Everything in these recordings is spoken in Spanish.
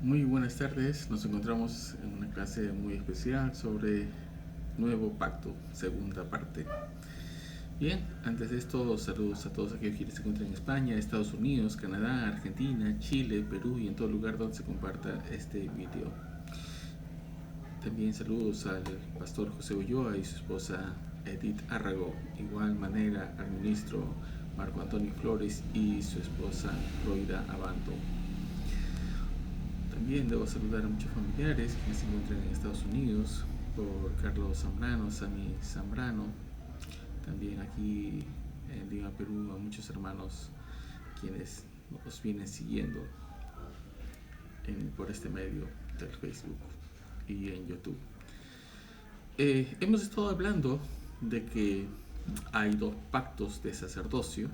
Muy buenas tardes, nos encontramos en una clase muy especial sobre Nuevo Pacto, segunda parte. Bien, antes de esto, saludos a todos aquellos que se encuentran en España, Estados Unidos, Canadá, Argentina, Chile, Perú y en todo lugar donde se comparta este video. También saludos al pastor José Ulloa y su esposa Edith Árrago, igual manera al ministro Marco Antonio Flores y su esposa Roida Abanto. También debo saludar a muchos familiares que se encuentran en Estados Unidos, por Carlos Zambrano, Sami Zambrano. También aquí en Lima, Perú, a muchos hermanos quienes nos vienen siguiendo por este medio del Facebook y en YouTube. Hemos estado hablando de que hay dos pactos de sacerdocio.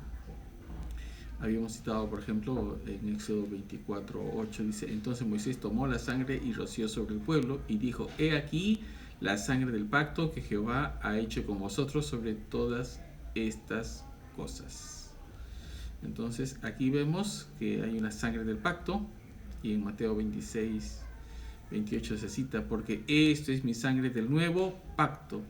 Habíamos citado, por ejemplo, en Éxodo 24:8, dice: entonces Moisés tomó la sangre y roció sobre el pueblo y dijo: he aquí la sangre del pacto que Jehová ha hecho con vosotros sobre todas estas cosas. Entonces aquí vemos que hay una sangre del pacto, y en Mateo 26:28 se cita: porque esto es mi sangre del nuevo pacto,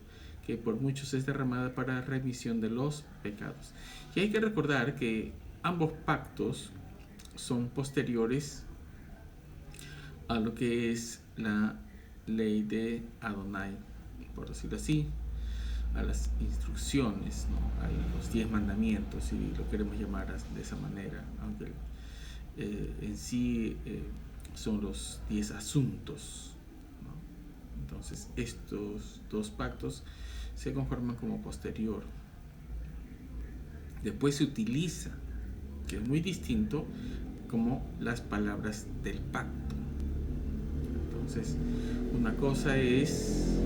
que por muchos es derramada para remisión de los pecados. Y hay que recordar que ambos pactos son posteriores a lo que es la ley de Adonai, por decirlo así, a las instrucciones, ¿no? A los 10 mandamientos, si lo queremos llamar de esa manera, aunque en sí son los 10 asuntos, ¿no? Entonces estos dos pactos se conforman como posterior. Después se utiliza, que es muy distinto, como las palabras del pacto. Entonces, una cosa es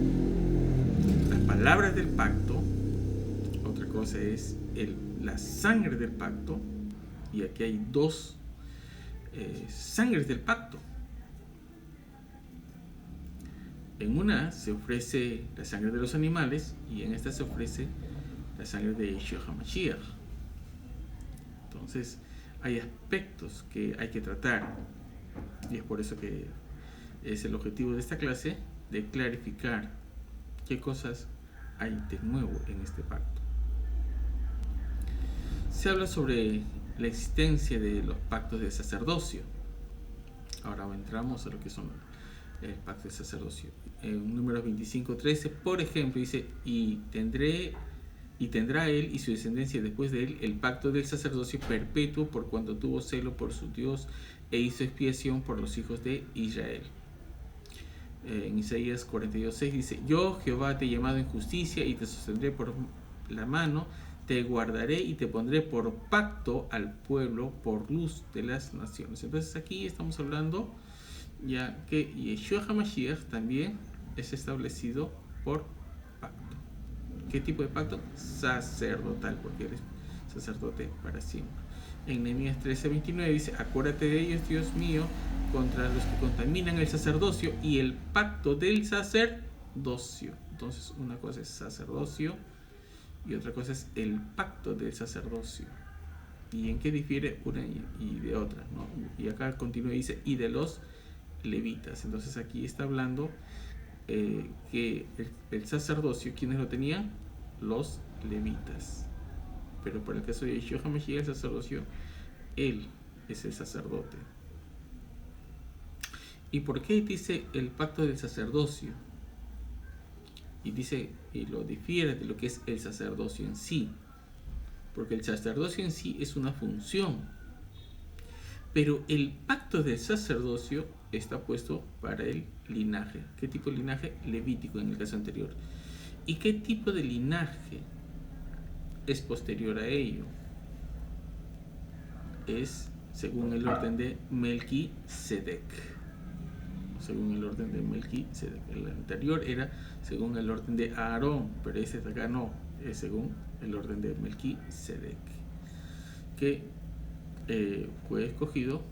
las palabras del pacto, otra cosa es la sangre del pacto, y aquí hay dos sangres del pacto. En una se ofrece la sangre de los animales y en esta se ofrece la sangre de Yeshua HaMashiach. Entonces hay aspectos que hay que tratar, y es por eso que es el objetivo de esta clase, de clarificar qué cosas hay de nuevo en este pacto. Se habla sobre la existencia de los pactos de sacerdocio. Ahora entramos a lo que son el pacto de sacerdocio. En Números 25:13, por ejemplo, dice: y tendrá él y su descendencia después de él el pacto del sacerdocio perpetuo, por cuanto tuvo celo por su Dios e hizo expiación por los hijos de Israel. En Isaías 42:6 dice: yo Jehová te he llamado en justicia y te sostendré por la mano, te guardaré y te pondré por pacto al pueblo, por luz de las naciones. Entonces aquí estamos hablando ya que Yeshua HaMashiach también es establecido por pacto. ¿Qué tipo de pacto? Sacerdotal, porque eres sacerdote para siempre. En Nehemías 13:29 dice: acuérdate de ellos, Dios mío, contra los que contaminan el sacerdocio y el pacto del sacerdocio. Entonces, una cosa es sacerdocio y otra cosa es el pacto del sacerdocio. ¿Y en qué difiere una y de otra, ¿no? Y acá continúa y dice: y de los levitas. Entonces aquí está hablando que el sacerdocio, ¿quiénes lo tenían? Los levitas. Pero para el caso de Yeshua HaMashiach, el sacerdocio, él es el sacerdote. ¿Y por qué dice el pacto del sacerdocio? Y dice, y lo difiere de lo que es el sacerdocio en sí. Porque el sacerdocio en sí es una función. Pero el pacto del sacerdocio está puesto para el linaje. ¿Qué tipo de linaje? Levítico en el caso anterior. ¿Y qué tipo de linaje es posterior a ello? Es según el orden de Melquisedec. Según el orden de Melquisedec. El anterior era según el orden de Aarón, pero este de acá no, es según el orden de Melquisedec, que fue escogido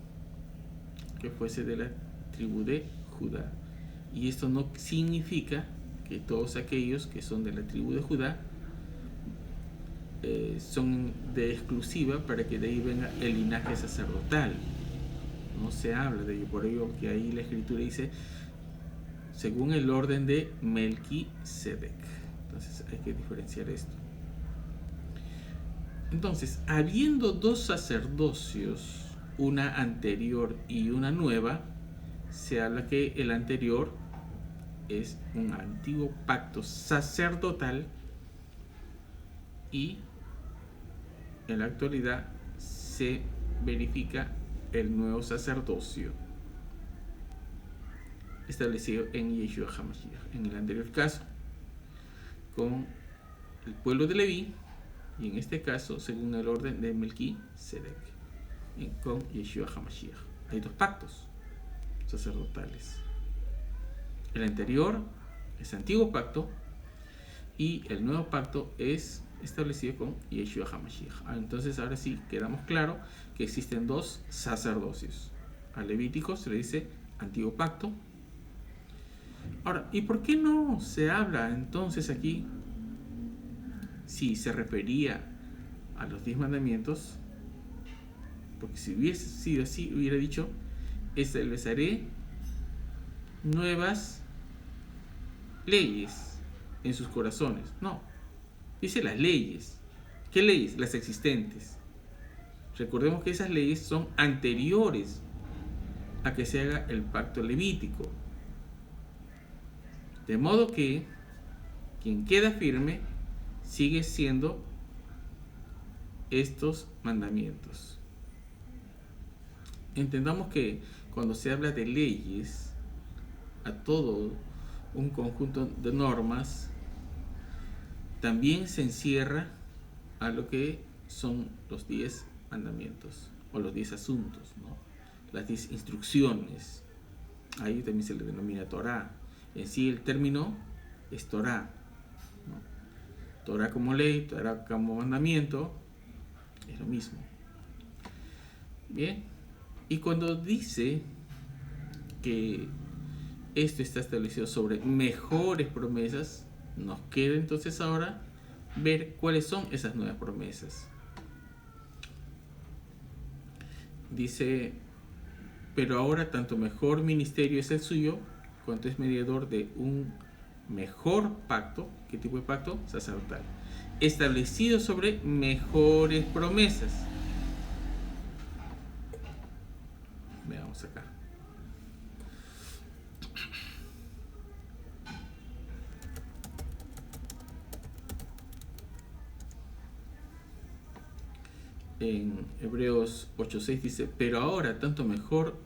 que fuese de la tribu de Judá. Y esto no significa que todos aquellos que son de la tribu de Judá son de exclusiva para que de ahí venga el linaje sacerdotal. no se habla de ello. Por ello que ahí la escritura dice según el orden de Melquisedec. Entonces hay que diferenciar esto. Entonces, habiendo dos sacerdocios, una anterior y una nueva, se habla que el anterior es un antiguo pacto sacerdotal y en la actualidad se verifica el nuevo sacerdocio establecido en Yeshua HaMashiach. En el anterior caso, con el pueblo de Leví, y en este caso, según el orden de Melquisedec, con Yeshua HaMashiach. Hay dos pactos sacerdotales. El anterior es antiguo pacto y el nuevo pacto es establecido con Yeshua HaMashiach. Entonces ahora sí quedamos claro que existen dos sacerdocios. Al Levítico se le dice antiguo pacto. Ahora, ¿y por qué no se habla entonces aquí, si se refería a los 10 mandamientos? Porque si hubiese sido así, hubiera dicho, estableceré nuevas leyes en sus corazones. No, dice las leyes. ¿Qué leyes? Las existentes. Recordemos que esas leyes son anteriores a que se haga el pacto levítico. De modo que quien queda firme sigue siendo estos mandamientos. Entendamos que cuando se habla de leyes, a todo un conjunto de normas, también se encierra a lo que son los 10 mandamientos o los 10 asuntos, ¿no? Las 10 instrucciones. Ahí también se le denomina Torah. En sí el término es Torah, ¿no? Torah como ley, Torah como mandamiento, es lo mismo. Bien, y cuando dice que esto está establecido sobre mejores promesas, nos queda entonces ahora ver cuáles son esas nuevas promesas. Dice, pero ahora tanto mejor ministerio es el suyo, cuanto es mediador de un mejor pacto. ¿Qué tipo de pacto? Sacerdotal. Establecido sobre mejores promesas. Veamos acá. En Hebreos 8:6 dice, pero ahora tanto mejor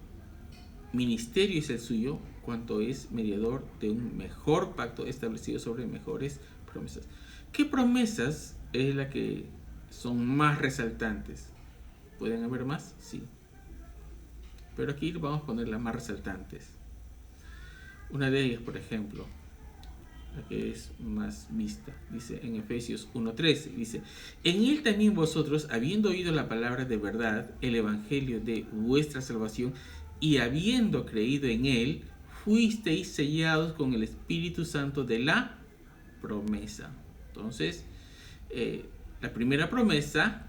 ministerio es el suyo, cuanto es mediador de un mejor pacto establecido sobre mejores promesas. ¿Qué promesas es la que son más resaltantes? ¿Pueden haber más? Sí. Pero aquí vamos a poner las más resaltantes. Una de ellas, por ejemplo, la que es más vista, dice en Efesios 1:13, dice, en él también vosotros, habiendo oído la palabra de verdad, el evangelio de vuestra salvación, y habiendo creído en él, fuisteis sellados con el Espíritu Santo de la promesa. Entonces, la primera promesa,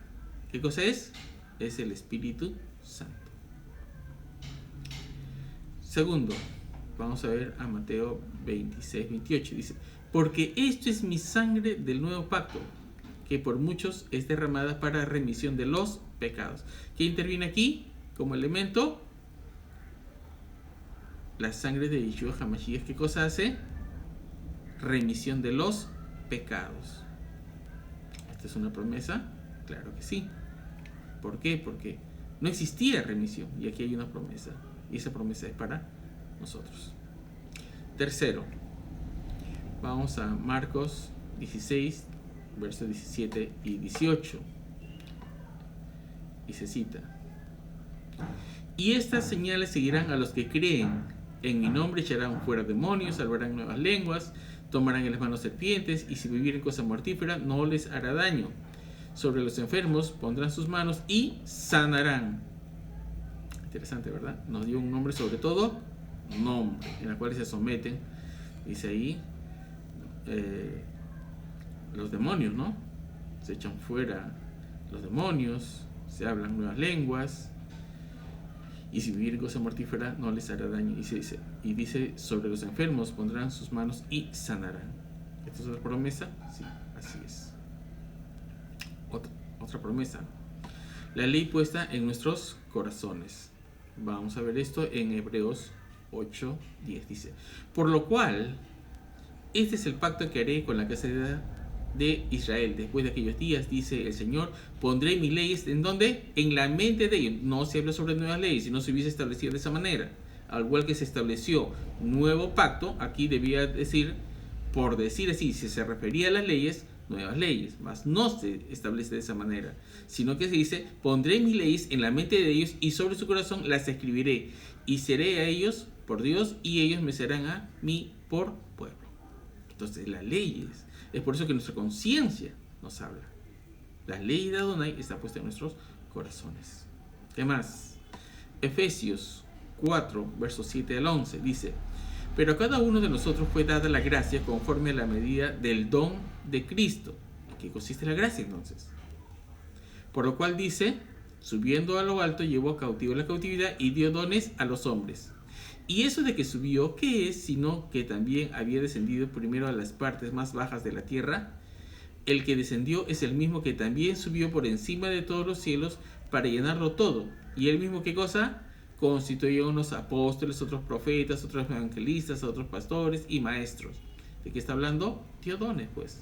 ¿qué cosa es? Es el Espíritu Santo. Segundo, vamos a ver a Mateo 26:28. Dice, porque esto es mi sangre del nuevo pacto, que por muchos es derramada para remisión de los pecados. ¿Qué interviene aquí como elemento? La sangre de Yeshua HaMashiach. ¿Qué cosa hace? Remisión de los pecados. ¿Esta es una promesa? Claro que sí. ¿Por qué? Porque no existía remisión y aquí hay una promesa. Y esa promesa es para nosotros. Tercero, vamos a Marcos 16, versos 17 y 18. Y se cita, y estas señales seguirán a los que creen. En mi nombre echarán fuera demonios, salvarán nuevas lenguas, tomarán en las manos serpientes, y si bebieren cosa mortífera no les hará daño. Sobre los enfermos pondrán sus manos y sanarán. Interesante, ¿verdad? Nos dio un nombre, sobre todo nombre, en el cual se someten, dice ahí, los demonios, ¿no? Se echan fuera los demonios, se hablan nuevas lenguas. y si vivir cosa mortífera no les hará daño. Y dice, sobre los enfermos pondrán sus manos y sanarán. ¿Esta es otra promesa? Sí, así es. Otra promesa. La ley puesta en nuestros corazones. Vamos a ver esto en Hebreos 8:10. Dice, por lo cual, este es el pacto que haré con la casa de Israel. Después de aquellos días, dice el Señor, pondré mis leyes, ¿en dónde? En la mente de ellos. No se habla sobre nuevas leyes, si no se hubiese establecido de esa manera. Al igual que se estableció nuevo pacto, aquí debía decir, por decir así, si se refería a las leyes, nuevas leyes, mas no se establece de esa manera, sino que se dice, pondré mis leyes en la mente de ellos y sobre su corazón las escribiré, y seré a ellos por Dios y ellos me serán a mí por pueblo. Entonces las leyes, es por eso que nuestra conciencia nos habla. La ley de Adonai está puesta en nuestros corazones. ¿Qué más? Efesios 4, versos 7 al 11, dice, pero a cada uno de nosotros fue dada la gracia conforme a la medida del don de Cristo. ¿En qué consiste la gracia entonces? Por lo cual dice, subiendo a lo alto llevó cautivo la cautividad y dio dones a los hombres. Y eso de que subió, ¿qué es? Sino que también había descendido primero a las partes más bajas de la tierra. El que descendió es el mismo que también subió por encima de todos los cielos para llenarlo todo. ¿Y él mismo qué cosa? Constituyó unos apóstoles, otros profetas, otros evangelistas, otros pastores y maestros. ¿De qué está hablando? Dio dones, pues.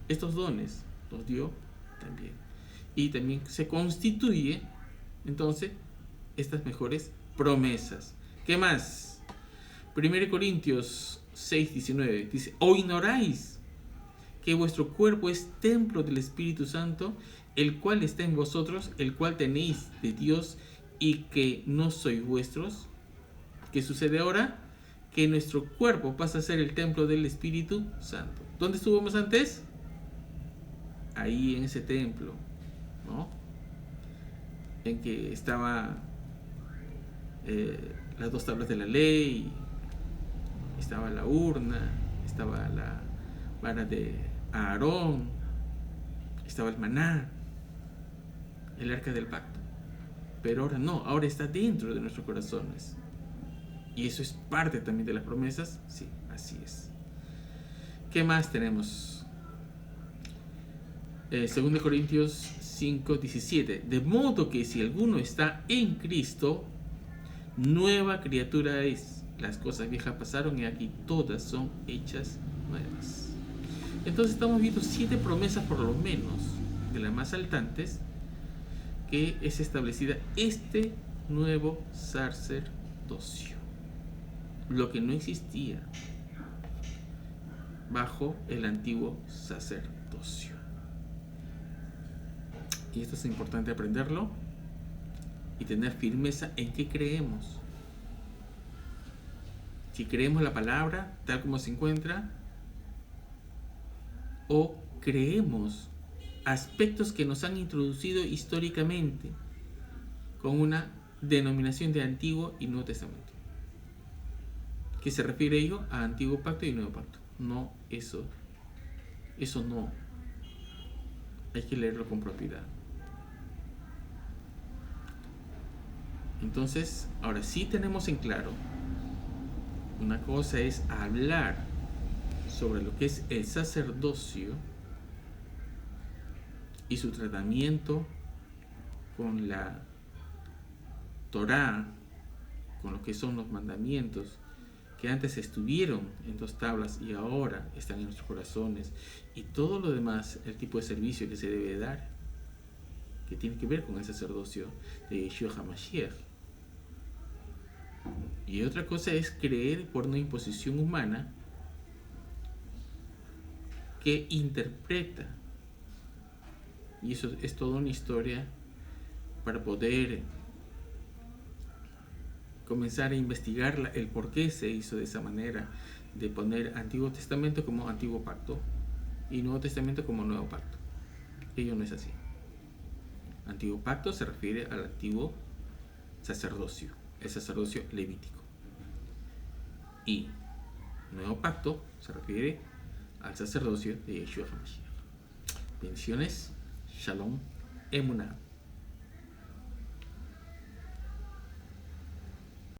Estos dones los dio también. Y también se constituye, entonces, estas mejores promesas. ¿Qué más? 1 Corintios 6:19 dice, ¿o ignoráis que vuestro cuerpo es templo del Espíritu Santo, el cual está en vosotros, el cual tenéis de Dios, y que no sois vuestros? ¿Qué sucede ahora? Que nuestro cuerpo pasa a ser el templo del Espíritu Santo. ¿Dónde estuvimos antes? Ahí en ese templo, ¿no? En que estaba las dos tablas de la ley, estaba la urna, estaba la vara de Aarón, estaba el maná, el arca del pacto. Pero ahora no, ahora está dentro de nuestros corazones. Y eso es parte también de las promesas. Sí, así es. ¿Qué más tenemos? 2 Corintios 5:17. De modo que si alguno está en Cristo, nueva criatura es. Las cosas viejas pasaron y aquí todas son hechas nuevas. Entonces estamos viendo 7 promesas por lo menos, de las más saltantes, que es establecida este nuevo sacerdocio, lo que no existía bajo el antiguo sacerdocio. Y esto es importante aprenderlo y tener firmeza en qué creemos. Si creemos la palabra tal como se encuentra, o creemos aspectos que nos han introducido históricamente con una denominación de Antiguo y Nuevo Testamento, que se refiere a ello a Antiguo Pacto y Nuevo Pacto. No, eso no. Hay que leerlo con propiedad. Entonces, ahora sí tenemos en claro, una cosa es hablar sobre lo que es el sacerdocio y su tratamiento con la Torá, con lo que son los mandamientos, que antes estuvieron en 2 tablas y ahora están en nuestros corazones, y todo lo demás, el tipo de servicio que se debe dar, que tiene que ver con el sacerdocio de Yeshua HaMashiach. Y otra cosa es creer por una imposición humana que interpreta, y eso es toda una historia para poder comenzar a investigar el por qué se hizo de esa manera, de poner Antiguo Testamento como Antiguo Pacto y Nuevo Testamento como Nuevo Pacto. Ello no es así. Antiguo Pacto se refiere al antiguo sacerdocio, el sacerdocio levítico, y Nuevo Pacto se refiere al sacerdocio de Yeshua HaMashiach. Bendiciones, Shalom, Emunah.